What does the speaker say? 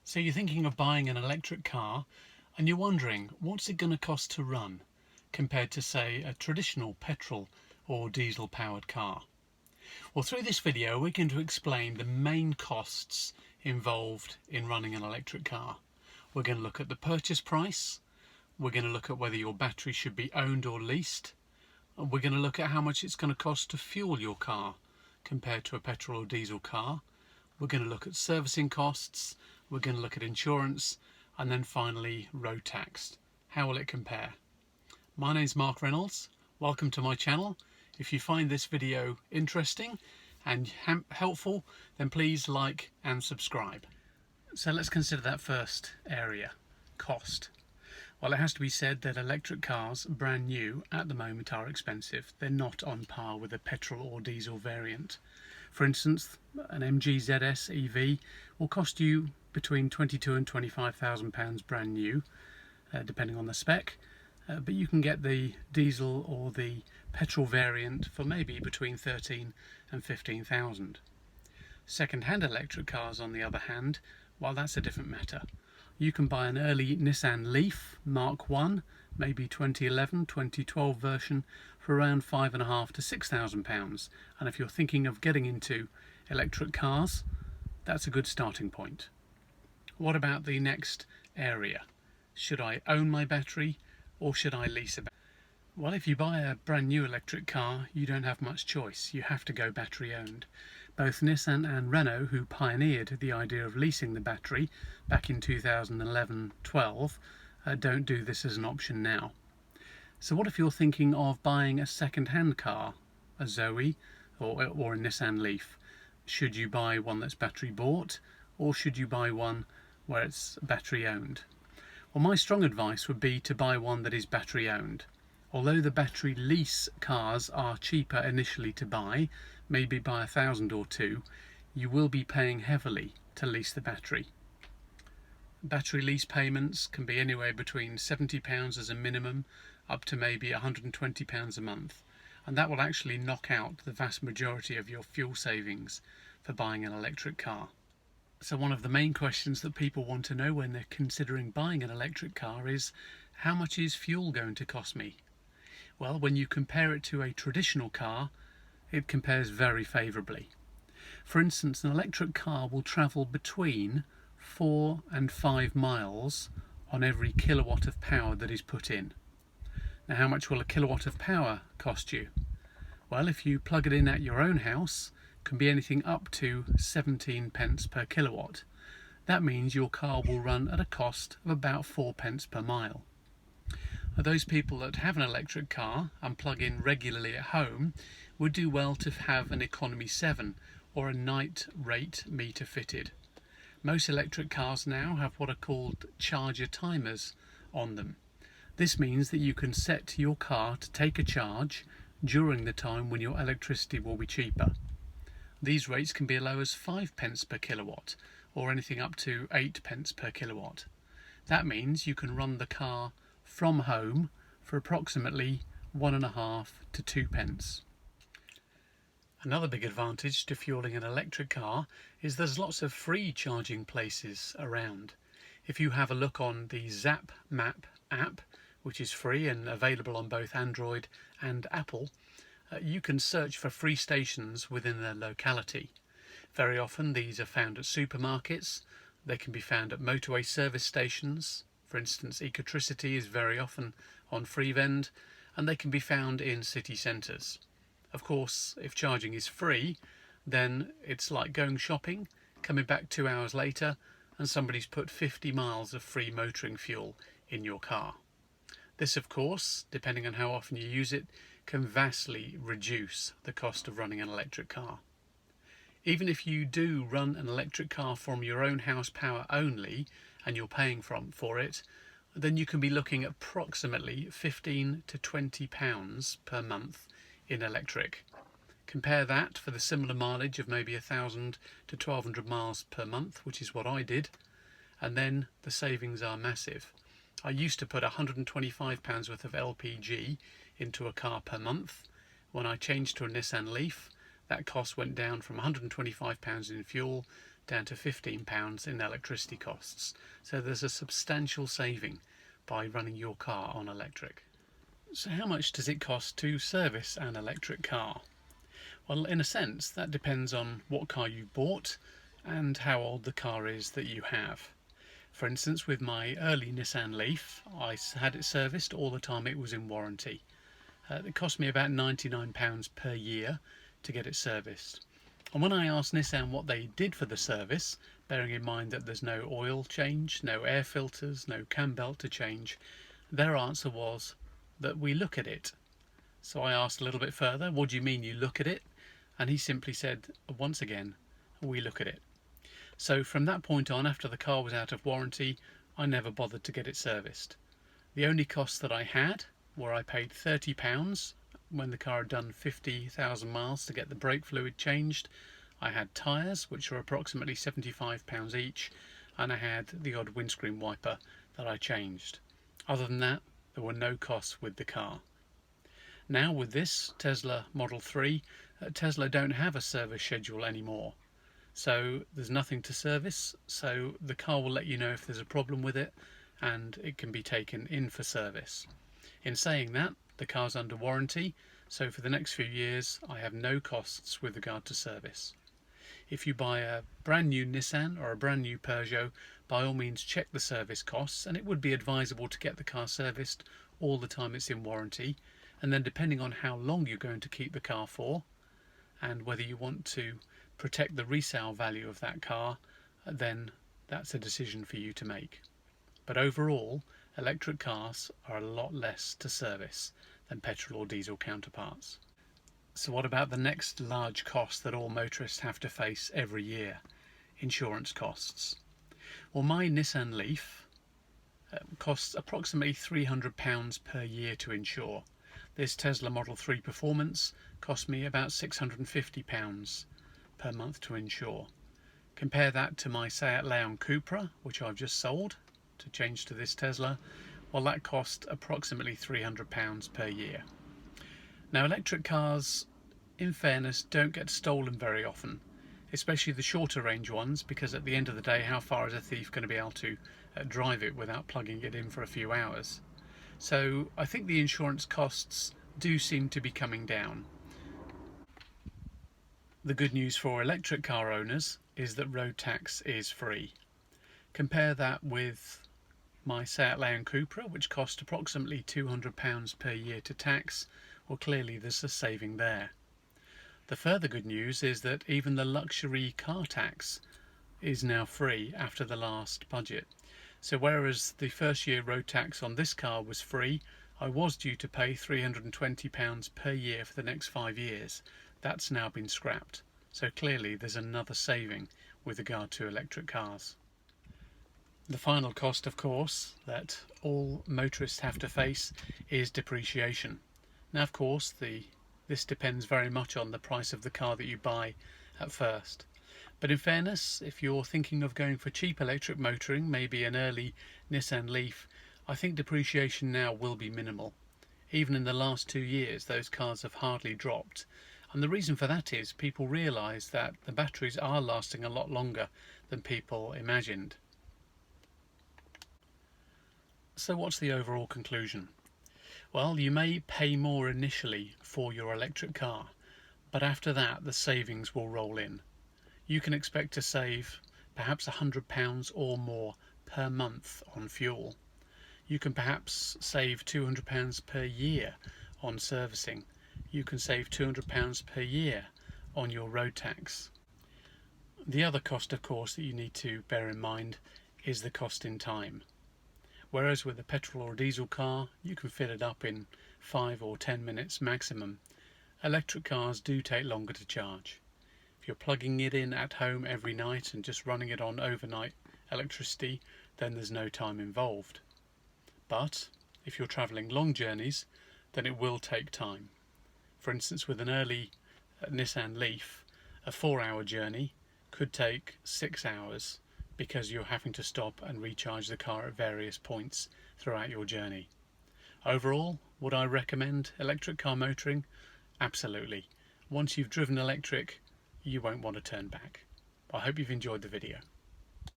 So you're thinking of buying an electric car and you're wondering what's it going to cost to run compared to, say, a traditional petrol or diesel powered car. Well, through this video we're going to explain the main costs involved in running an electric car. We're going to look at the purchase price, we're going to look at whether your battery should be owned or leased, and we're going to look at how much it's going to cost to fuel your car compared to a petrol or diesel car. We're going to look at servicing costs, we're going to look at insurance, and then finally road tax. How will it compare? My name's Mark Reynolds. Welcome to my channel. If you find this video interesting and helpful, then please like and subscribe. So let's consider that first area, cost. Well, it has to be said that electric cars, brand new, at the moment are expensive. They're not on par with a petrol or diesel variant. For instance, an MG ZS EV will cost you between £22,000 and £25,000 brand new, depending on the spec. But you can get the diesel or the petrol variant for maybe between £13,000 and £15,000. Second-hand electric cars, on the other hand, well, that's a different matter. You can buy an early Nissan Leaf Mark 1, maybe 2011, 2012 version, for around £5,500 to £6,000. And if you're thinking of getting into electric cars, that's a good starting point. What about the next area? Should I own my battery or should I lease a battery? Well, if you buy a brand new electric car, you don't have much choice. You have to go battery owned. Both Nissan and Renault, who pioneered the idea of leasing the battery back in 2011-12, don't do this as an option now. So what if you're thinking of buying a second-hand car, a Zoe or a Nissan Leaf? Should you buy one that's battery bought, or should you buy one where it's battery owned? Well, my strong advice would be to buy one that is battery owned. Although the battery lease cars are cheaper initially to buy, maybe by £1,000 or £2, you will be paying heavily to lease the battery. Battery lease payments can be anywhere between £70 as a minimum up to maybe £120 a month, and that will actually knock out the vast majority of your fuel savings for buying an electric car. So one of the main questions that people want to know when they're considering buying an electric car is, how much is fuel going to cost me? Well, when you compare it to a traditional car, it compares very favourably. For instance, an electric car will travel between 4 and 5 miles on every kilowatt of power that is put in. Now, how much will a kilowatt of power cost you? Well, if you plug it in at your own house, it can be anything up to 17 pence per kilowatt. That means your car will run at a cost of about 4 pence per mile. Those people that have an electric car and plug in regularly at home would do well to have an economy 7 or a night rate meter fitted. Most electric cars now have what are called charger timers on them. This means that you can set your car to take a charge during the time when your electricity will be cheaper. These rates can be as low as 5 pence per kilowatt or anything up to 8 pence per kilowatt. That means you can run the car from home for approximately 1.5 to 2 pence. Another big advantage to fueling an electric car is there's lots of free charging places around. If you have a look on the Zap Map app, which is free and available on both Android and Apple, you can search for free stations within the locality. Very often these are found at supermarkets, they can be found at motorway service stations. For instance, Ecotricity is very often on Freevend, and they can be found in city centres. Of course, if charging is free, then it's like going shopping, coming back 2 hours later, and somebody's put 50 miles of free motoring fuel in your car. This, of course, depending on how often you use it, can vastly reduce the cost of running an electric car. Even if you do run an electric car from your own house power only, and you're paying for it, then you can be looking at approximately £15 to £20 per month in electric. Compare that for the similar mileage of maybe 1,000 to 1,200 miles per month, which is what I did, and then the savings are massive. I used to put £125 worth of LPG into a car per month. When I changed to a Nissan Leaf, that cost went down from £125 in fuel down to £15 in electricity costs. So there's a substantial saving by running your car on electric. So how much does it cost to service an electric car? Well, in a sense, that depends on what car you bought and how old the car is that you have. For instance, with my early Nissan Leaf, I had it serviced all the time it was in warranty. It cost me about £99 per year to get it serviced. And when I asked Nissan what they did for the service, bearing in mind that there's no oil change, no air filters, no cam belt to change, their answer was that we look at it. So I asked a little bit further, what do you mean you look at it? And he simply said, once again, we look at it. So from that point on, after the car was out of warranty, I never bothered to get it serviced. The only costs that I had were I paid £30 when the car had done 50,000 miles to get the brake fluid changed. I had tyres, which were approximately £75 each, and I had the odd windscreen wiper that I changed. Other than that, there were no costs with the car. Now with this Tesla Model 3, Tesla don't have a service schedule anymore. So there's nothing to service, so the car will let you know if there's a problem with it and it can be taken in for service. In saying that, the car's under warranty, so for the next few years I have no costs with regard to service. If you buy a brand new Nissan or a brand new Peugeot, by all means check the service costs, and it would be advisable to get the car serviced all the time it's in warranty, and then depending on how long you're going to keep the car for and whether you want to protect the resale value of that car, then that's a decision for you to make. But overall, electric cars are a lot less to service than petrol or diesel counterparts. So what about the next large cost that all motorists have to face every year? Insurance costs. Well, my Nissan Leaf costs approximately £300 per year to insure. This Tesla Model 3 Performance cost me about £650 per month to insure. Compare that to my Seat Leon Cupra, which I've just sold to change to this Tesla. Well, that cost approximately £300 per year. Now, electric cars, in fairness, don't get stolen very often, especially the shorter range ones, because at the end of the day, how far is a thief going to be able to drive it without plugging it in for a few hours? So I think the insurance costs do seem to be coming down. The good news for electric car owners is that road tax is free. Compare that with my Seat Leon Cupra, which cost approximately £200 per year to tax. Well, clearly there's a saving there. The further good news is that even the luxury car tax is now free after the last budget. So whereas the first year road tax on this car was free, I was due to pay £320 per year for the next 5 years. That's now been scrapped. So clearly there's another saving with regard to electric cars. The final cost, of course, that all motorists have to face is depreciation. Now, of course, this depends very much on the price of the car that you buy at first. But in fairness, if you're thinking of going for cheap electric motoring, maybe an early Nissan Leaf, I think depreciation now will be minimal. Even in the last 2 years, those cars have hardly dropped. And the reason for that is people realise that the batteries are lasting a lot longer than people imagined. So what's the overall conclusion? Well, you may pay more initially for your electric car, but after that the savings will roll in. You can expect to save perhaps £100 or more per month on fuel. You can perhaps save £200 per year on servicing. You can save £200 per year on your road tax. The other cost, of course, that you need to bear in mind is the cost in time. Whereas with a petrol or diesel car, you can fill it up in 5 or 10 minutes maximum. Electric cars do take longer to charge. If you're plugging it in at home every night and just running it on overnight electricity, then there's no time involved. But if you're travelling long journeys, then it will take time. For instance, with an early Nissan Leaf, a 4-hour journey could take 6 hours because you're having to stop and recharge the car at various points throughout your journey. Overall, would I recommend electric car motoring? Absolutely. Once you've driven electric, you won't want to turn back. I hope you've enjoyed the video.